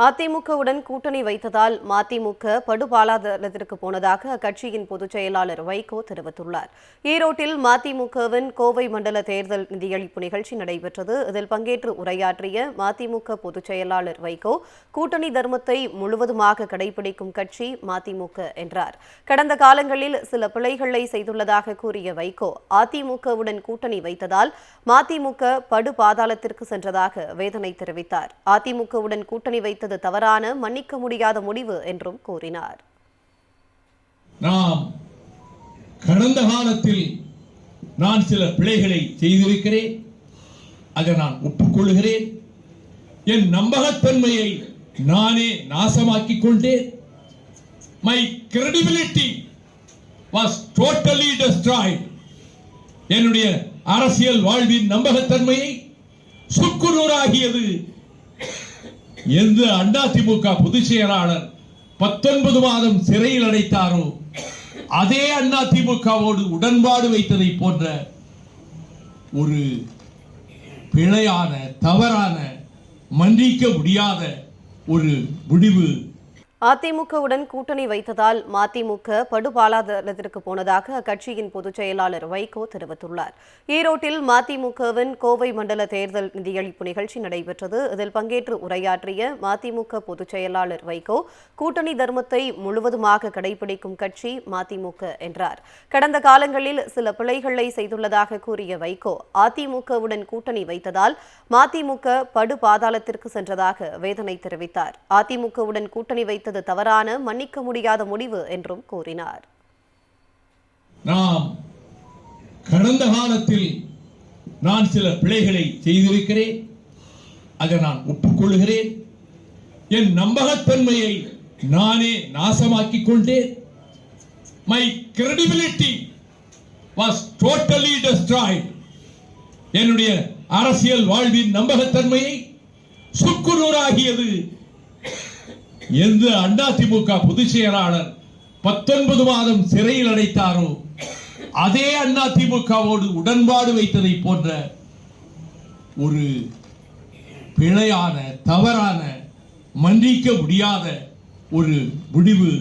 அதிமுகவுடன் கூட்டணி வைத்ததால் மதிமுக படுபாதாளத்திற்கு போனதாக அக்கட்சியின் பொதுச் செயலாளர் வைகோ தெரிவித்துள்ளார். ஈரோட்டில் மதிமுகவின் கோவை மண்டல தேர்தல் நிதியளிப்பு நிகழ்ச்சி நடைபெற்றது. இதில் பங்கேற்று உரையாற்றிய மதிமுக பொதுச் செயலாளர் வைகோ, கூட்டணி தர்மத்தை முழுவதுமாக கடைபிடிக்கும் கட்சி மதிமுக என்றார். கடந்த காலங்களில் சில பிழைகளை செய்துள்ளதாக கூறிய வைகோ, அதிமுகவுடன் கூட்டணி வைத்ததால் மதிமுக படுபாதாளத்திற்கு சென்றதாக வேதனை தெரிவித்தார். அதிமுகவுடன் கூட்டணி வைத்த தவறான, மன்னிக்க முடியாத முடிவு என்றும் கூறினார். நாம் கடந்த காலத்தில் நான் சில பிழைகளை செய்திருக்கிறேன், அதை நான் ஒப்புக்கொள்கிறேன். என் நம்பகத்தன்மையை நானே நாசமாக்கிக் கொண்டேன். My credibility was totally destroyed. என்னுடைய அரசியல் வாழ்வின் நம்பகத்தன்மையை சுக்குநூறாகியது. எந்த அதிமுக பொதுச் செயலாளர் 19 மாதம் சிறையில் அடைத்தாரோ, அதே அதிமுகவோடு உடன்பாடு வைத்ததை போன்ற ஒரு பிழையான, தவறான, மன்னிக்க முடியாத ஒரு முடிவு. அதிமுகவுடன் கூட்டணி வைத்ததால் மதிமுக படுபாதாளத்திற்கு போனதாக அக்கட்சியின் பொதுச் செயலாளர் வைகோ தெரிவித்துள்ளார். ஈரோட்டில் மதிமுகவின் கோவை மண்டல தேர்தல் நிதியளிப்பு நிகழ்ச்சி நடைபெற்றது. இதில் பங்கேற்று உரையாற்றிய மதிமுக பொதுச் செயலாளர் வைகோ, கூட்டணி தர்மத்தை முழுவதுமாக கடைபிடிக்கும் கட்சி மதிமுக என்றார். கடந்த காலங்களில் சில பிழைகளை செய்துள்ளதாக கூறிய வைகோ, அதிமுகவுடன் கூட்டணி வைத்ததால் மதிமுக படுபாதாளத்திற்கு சென்றதாக வேதனை தெரிவித்தார். அதிமுகவுடன் கூட்டணி வைத்த தவறான, மன்னிக்க முடியாத முடிவு என்றும் கூறினார். நாம் கடந்த காலத்தில் நான் சில பிழைகளை செய்திருக்கிறேன், அதை நான் ஒப்புக்கொள்கிறேன். என் நம்பகத்தன்மையை நானே நாசமாக்கிக் கொண்டேன். My credibility was totally destroyed. என்னுடைய அரசியல் வாழ்வின் நம்பகத்தன்மையை சுக்குநூறாகியது. எந்த அதிமுக பொதுச் செயலாளர் 19 மாதம் சிறையில் அடைத்தாரோ, அதே அதிமுகவோடு உடன்பாடு வைத்ததை போன்ற ஒரு பிழையான, தவறான, மன்னிக்க முடியாத ஒரு முடிவு